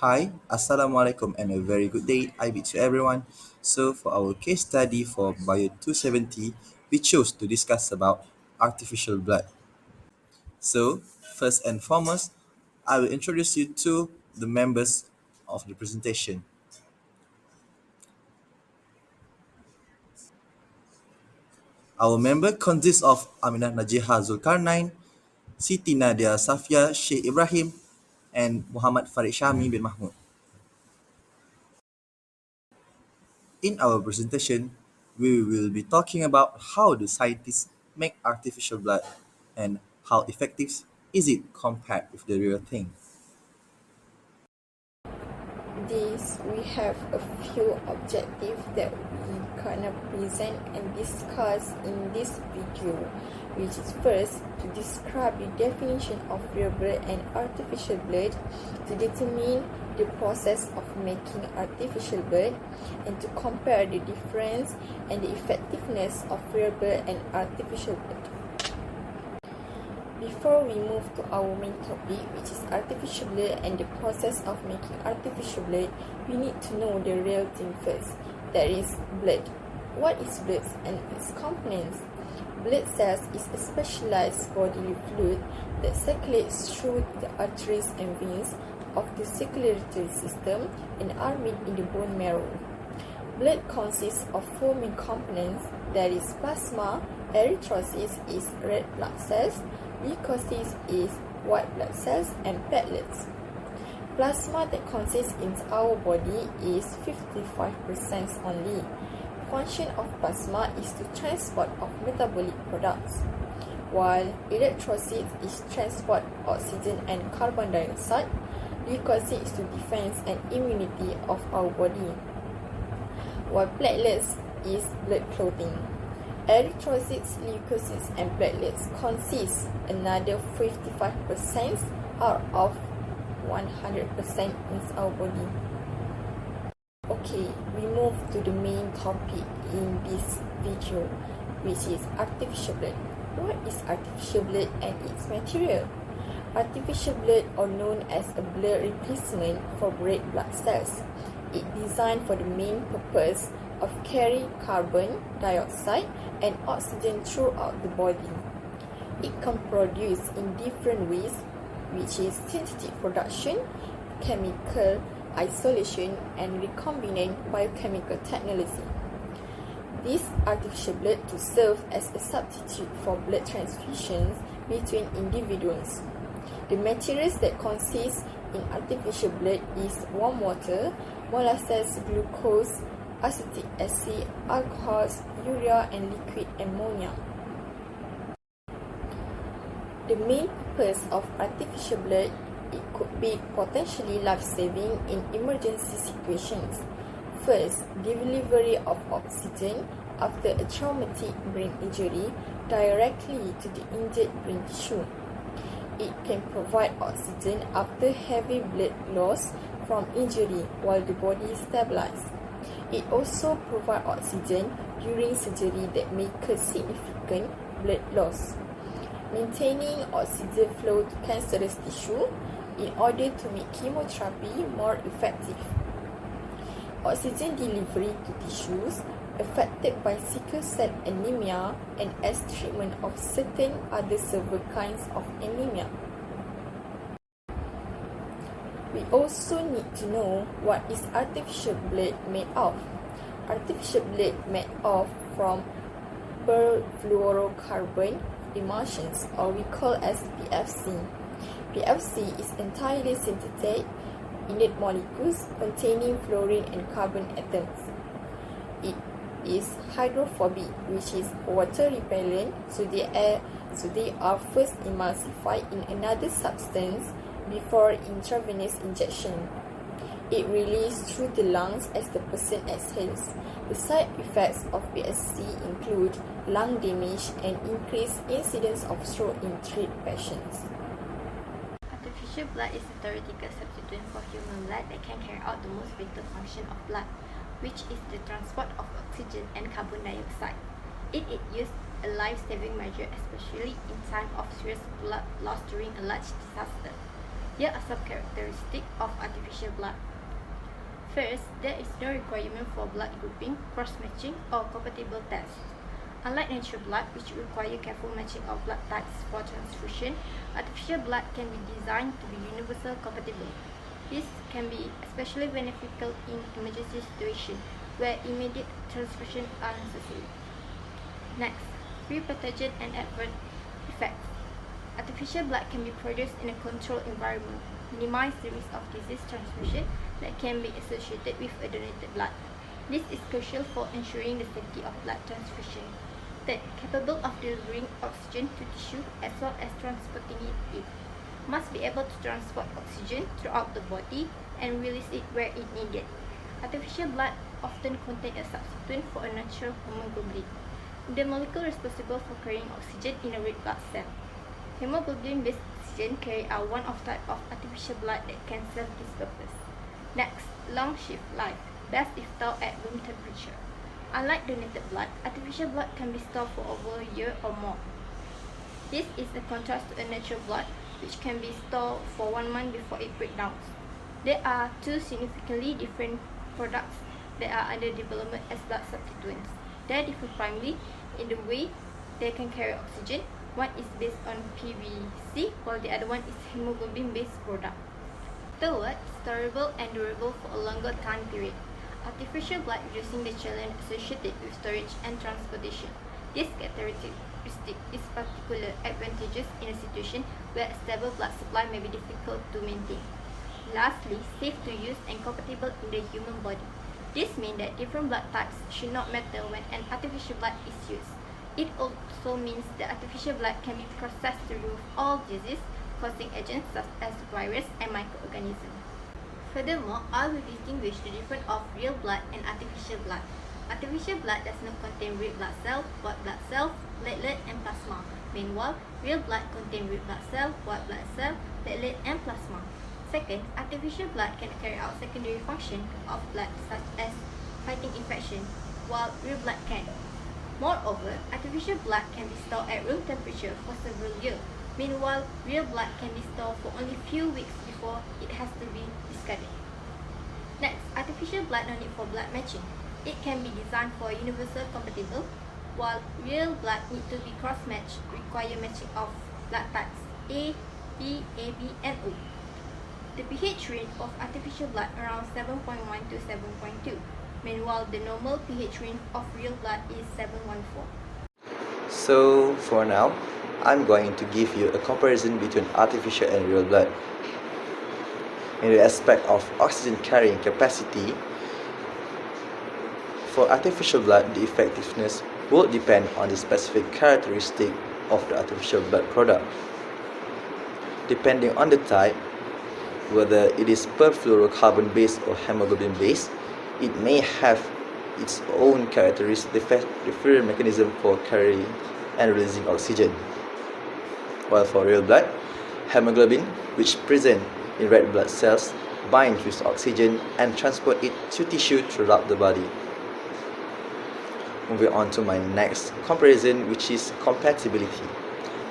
Hi, Assalamualaikum and a very good day I bid to everyone. So for our case study for Bio 270, we chose to discuss about artificial blood. So first and foremost, I will introduce you to the members of the presentation. Our member consists of Aminah Najiha Zulkarnain, Siti Nadia Safia Sheikh Ibrahim, and Muhammad Farid Shami bin Mahmud. In our presentation, we will be talking about how the scientists make artificial blood and how effective is it compared with the real thing. This we have a few objectives that we gonna present and discuss in this video, which is first to describe the definition of real blood and artificial blood, to determine the process of making artificial blood, and to compare the difference and the effectiveness of real blood and artificial blood. Before we move to our main topic, which is artificial blood and the process of making artificial blood, we need to know the real thing first, that is blood. What is blood and its components? Blood cells is a specialized bodily fluid that circulates through the arteries and veins of the circulatory system and are made in the bone marrow. Blood consists of four main components, that is plasma, erythrocytes is red blood cells, leukocytes is white blood cells, and platelets. Plasma that consists in our body is 55% only. Function of plasma is to transport of metabolic products, while erythrocytes is transport oxygen and carbon dioxide. Leukocytes is to defense and immunity of our body, while platelets is blood clotting. Erythrocytes, leukocytes, and platelets consist another 55% out of 100% in our body. Okay, we move to the main topic in this video, which is artificial blood. What is artificial blood and its material? Artificial blood, or known as a blood replacement for red blood cells, is designed for the main purpose of carrying carbon dioxide and oxygen throughout the body. It can produce in different ways, which is synthetic production, chemical isolation, and recombinant biochemical technology. This artificial blood to serve as a substitute for blood transfusions between individuals. The materials that consist in artificial blood is warm water, molasses, glucose, acetic acid, alcohols, urea, and liquid ammonia. The main purpose of artificial blood, it could be potentially life-saving in emergency situations. First, delivery of oxygen after a traumatic brain injury directly to the injured brain tissue. It can provide oxygen after heavy blood loss from injury while the body is stabilized. It also provides oxygen during surgery that may cause significant blood loss. Maintaining oxygen flow to cancerous tissue in order to make chemotherapy more effective. Oxygen delivery to tissues affected by sickle cell anemia and as treatment of certain other severe kinds of anemia. We also need to know what is artificial blood made of. Artificial blood made of from perfluorocarbon emulsions, or we call as PFC. PFC is entirely synthetic inert molecules containing fluorine and carbon atoms. It is hydrophobic, which is water repellent, so they are first emulsified in another substance before intravenous injection. It releases through the lungs as the person exhales. The side effects of PFC include lung damage and increased incidence of stroke in treated patients. Artificial blood is a theoretical substitute for human blood that can carry out the most vital function of blood, which is the transport of oxygen and carbon dioxide. It is used a life-saving measure, especially in time of serious blood loss during a large disaster. Here are some characteristics of artificial blood. First, there is no requirement for blood grouping, cross-matching, or compatible tests. Unlike natural blood, which require careful matching of blood types for transfusion, artificial blood can be designed to be universal compatible. This can be especially beneficial in emergency situations where immediate transfusion are necessary. Next, free pathogen and adverse effects. Artificial blood can be produced in a controlled environment, minimize the risk of disease transmission that can be associated with a donated blood. This is crucial for ensuring the safety of blood transfusion. Third, capable of delivering oxygen to tissue as well as transporting it. Must be able to transport oxygen throughout the body and release it where it needed. Artificial blood often contains a substitute for a natural hemoglobin, the molecule responsible for carrying oxygen in a red blood cell. Hemoglobin-based oxygen carrier are one of type of artificial blood that can serve this purpose. Next, long shelf life, best if stored at room temperature. Unlike donated blood, artificial blood can be stored for over a year or more. This is a contrast to a natural blood, which can be stored for 1 month before it breaks down. There are two significantly different products that are under development as blood substituents. They differ primarily in the way they can carry oxygen. One is based on PVC, while the other one is hemoglobin-based product. Third, storable and durable for a longer time period. Artificial blood reducing the challenge associated with storage and transportation. This characteristic is particularly advantageous in a situation where a stable blood supply may be difficult to maintain. Lastly, safe to use and compatible in the human body. This means that different blood types should not matter when an artificial blood is used. It also means that artificial blood can be processed to remove all disease-causing agents such as virus and microorganisms. Furthermore, I will distinguish the difference of real blood and artificial blood. Artificial blood does not contain red blood cell, white blood cell, platelet, and plasma. Meanwhile, real blood contains red blood cell, white blood cell, platelet, and plasma. Second, artificial blood can carry out secondary function of blood such as fighting infection, while real blood can. Moreover, artificial blood can be stored at room temperature for several years. Meanwhile, real blood can be stored for only few weeks before it has to be discarded. Next, artificial blood no need for blood matching. It can be designed for universal compatible, while real blood need to be cross-matched, require matching of blood types A, B, AB, and O. The pH range of artificial blood around 7.1 to 7.2. Meanwhile, the normal pH range of real blood is 7.14. So for now, I'm going to give you a comparison between artificial and real blood. In the aspect of oxygen carrying capacity, for artificial blood, the effectiveness will depend on the specific characteristic of the artificial blood product. Depending on the type, whether it is perfluorocarbon based or hemoglobin based, it may have its own characteristic different mechanism for carrying and releasing oxygen. While for real blood, hemoglobin, which present in red blood cells, binds with oxygen and transport it to tissue throughout the body. Moving on to my next comparison, which is compatibility.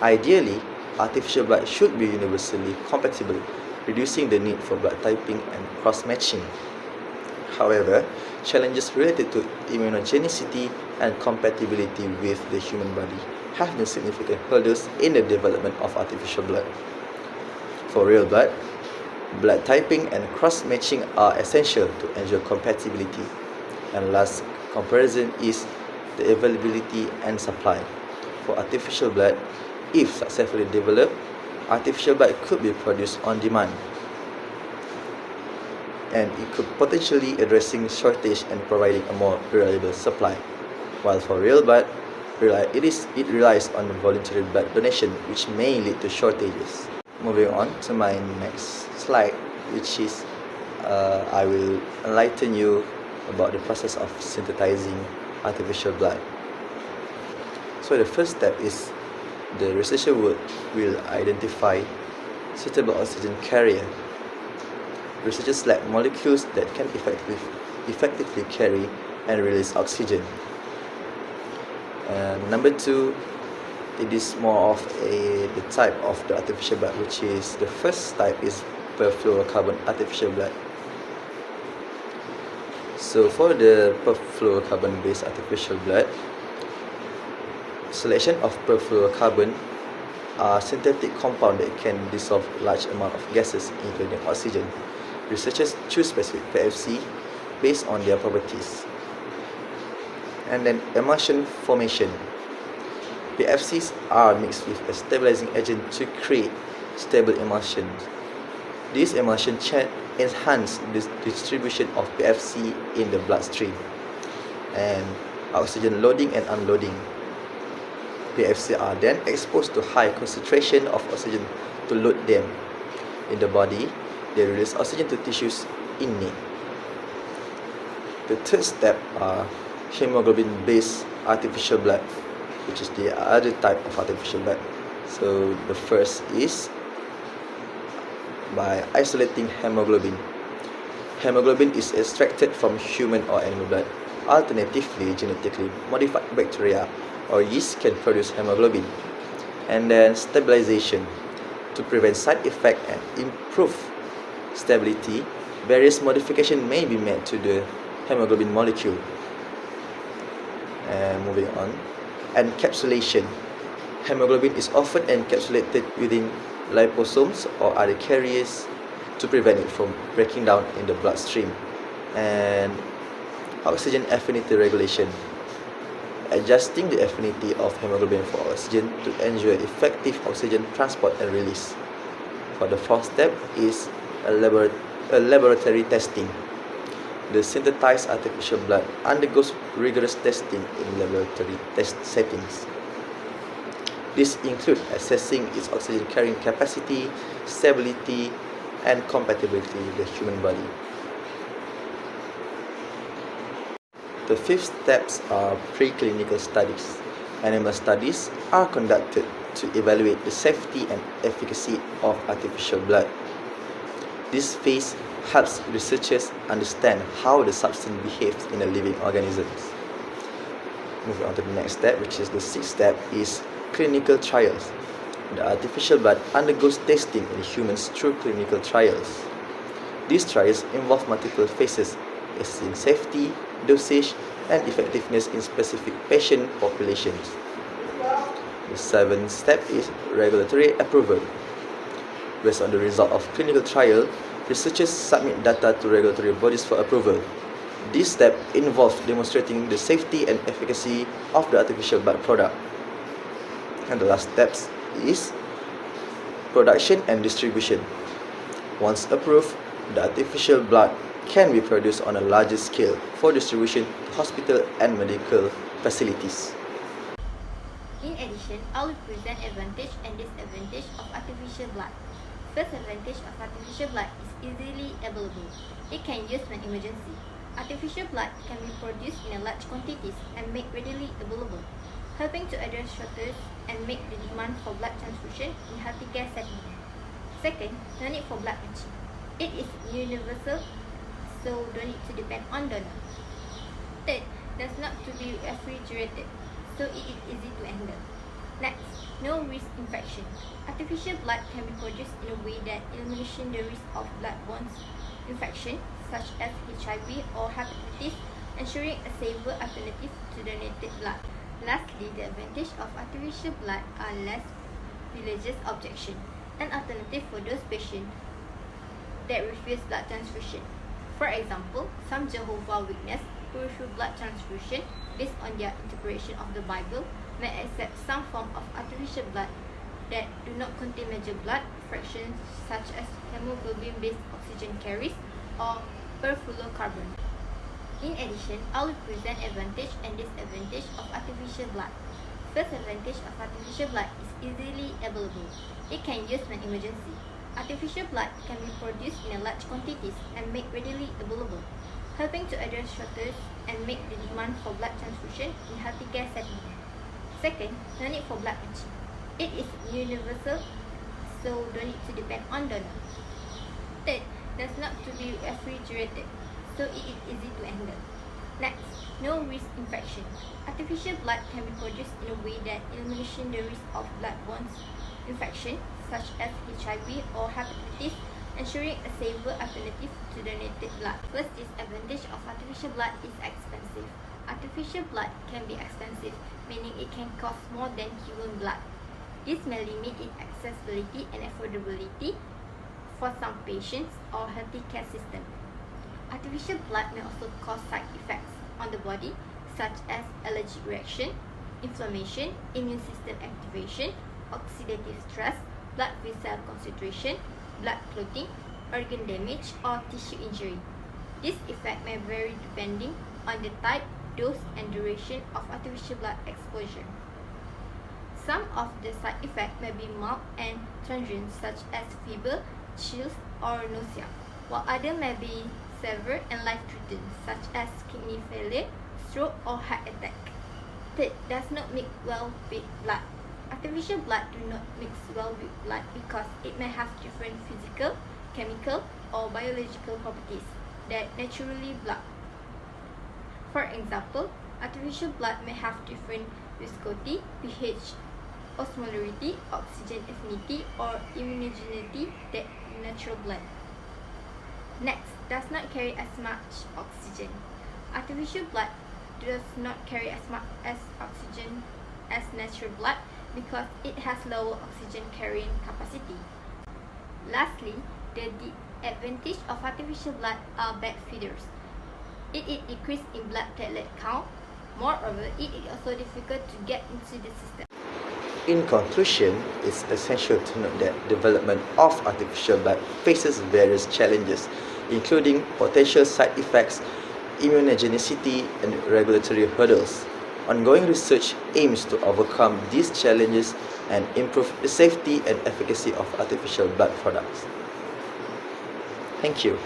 Ideally, artificial blood should be universally compatible, reducing the need for blood typing and cross-matching. However, challenges related to immunogenicity and compatibility with the human body have been significant hurdles in the development of artificial blood. For real blood, blood typing and cross-matching are essential to ensure compatibility. And last comparison is the availability and supply. For artificial blood, if successfully developed, artificial blood could be produced on demand, and it could potentially addressing shortage and providing a more reliable supply. While for real blood, it relies on voluntary blood donation, which may lead to shortages. Moving on to my next slide, which is I will enlighten you about the process of synthesizing artificial blood. So the first step is the researcher will identify suitable oxygen carrier. Researchers select molecules that can effectively carry and release oxygen. Number two, it is more of the type of the artificial blood, which is the first type is perfluorocarbon artificial blood. So for the perfluorocarbon based artificial blood, selection of perfluorocarbon are synthetic compound that can dissolve large amount of gases including oxygen. Researchers choose specific PFC based on their properties. And then emulsion formation. PFCs are mixed with a stabilizing agent to create stable emulsions. This emulsion enhance the distribution of PFC in the bloodstream. And oxygen loading and unloading. PFC are then exposed to high concentration of oxygen to load them. In the body, they release oxygen to tissues in need. The third step are hemoglobin-based artificial blood, which is the other type of artificial blood. So the first is by isolating hemoglobin. Hemoglobin is extracted from human or animal blood. Alternatively, genetically modified bacteria or yeast can produce hemoglobin. And then stabilization. To prevent side effect and improve stability, various modifications may be made to the hemoglobin molecule. And moving on, encapsulation. Hemoglobin is often encapsulated within liposomes or other carriers to prevent it from breaking down in the bloodstream. And oxygen affinity regulation. Adjusting the affinity of hemoglobin for oxygen to ensure effective oxygen transport and release. For the fourth step is a laboratory testing. The synthesized artificial blood undergoes rigorous testing in laboratory test settings. This includes assessing its oxygen carrying capacity, stability, and compatibility with the human body. The fifth steps are preclinical studies. Animal studies are conducted to evaluate the safety and efficacy of artificial blood. This phase helps researchers understand how the substance behaves in a living organisms. Moving on to the next step, which is the sixth step, is clinical trials. The artificial blood undergoes testing in humans through clinical trials. These trials involve multiple phases, assessing safety, dosage, and effectiveness in specific patient populations. The seventh step is regulatory approval. Based on the result of clinical trial, researchers submit data to regulatory bodies for approval. This step involves demonstrating the safety and efficacy of the artificial blood product. And the last step is production and distribution. Once approved, the artificial blood can be produced on a larger scale for distribution to hospital and medical facilities. In addition, I will present advantage and disadvantage of artificial blood. First advantage of artificial blood is easily available. It can use when emergency. Artificial blood can be produced in a large quantities and made readily available, helping to address shortages and make the demand for blood transfusion in healthcare settings. Second, no need for blood matching. It is universal, so don't need to depend on donor. Third, does not to be refrigerated, so it is easy to handle. Next, no risk infection. Artificial blood can be produced in a way that eliminates the risk of blood-borne infection such as HIV or hepatitis, ensuring a safer alternative to donated blood. Lastly, the advantage of artificial blood are less religious objection, an alternative for those patients that refuse blood transfusion. For example, some Jehovah's Witnesses who refuse blood transfusion based on their interpretation of the Bible may accept some form of artificial blood that do not contain major blood fractions such as hemoglobin-based oxygen carriers or perfluorocarbon. In addition, I will present advantage and disadvantage of artificial blood. First advantage of artificial blood is easily available. It can use when emergency. Artificial blood can be produced in a large quantities and made readily available, helping to address shortages and make the demand for blood transfusion in healthcare settings. Second, no need for blood matching. It is universal, so don't need to depend on donor. Third, does not to be refrigerated, so it is easy to handle. Next, no risk infection. Artificial blood can be produced in a way that eliminates the risk of blood-borne infection such as HIV or hepatitis, ensuring a safer alternative to donated blood. First disadvantage of artificial blood is expensive. Artificial blood can be expensive, meaning it can cost more than human blood. This may limit its accessibility and affordability for some patients or healthcare system. Artificial blood may also cause side effects on the body, such as allergic reaction, inflammation, immune system activation, oxidative stress, blood vessel concentration, blood clotting, organ damage, or tissue injury. This effect may vary depending on the type, dose, and duration of artificial blood exposure. Some of the side effects may be mild and transient, such as fever, chills, or nausea, while others may be severe and life-threatening, such as kidney failure, stroke, or heart attack. Third, does not mix well with blood. Artificial blood do not mix well with blood because it may have different physical, chemical, or biological properties that naturally blood. For example, artificial blood may have different viscosity, pH, osmolarity, oxygen affinity, or immunogenicity than natural blood. Next, does not carry as much oxygen. Artificial blood does not carry as much oxygen as natural blood because it has lower oxygen carrying capacity. Lastly, the disadvantage of artificial blood are bad feeders. It decrease in blood platelet count. Moreover, it is also difficult to get into the system. In conclusion, it's essential to note that development of artificial blood faces various challenges, including potential side effects, immunogenicity, and regulatory hurdles. Ongoing research aims to overcome these challenges and improve the safety and efficacy of artificial blood products. Thank you.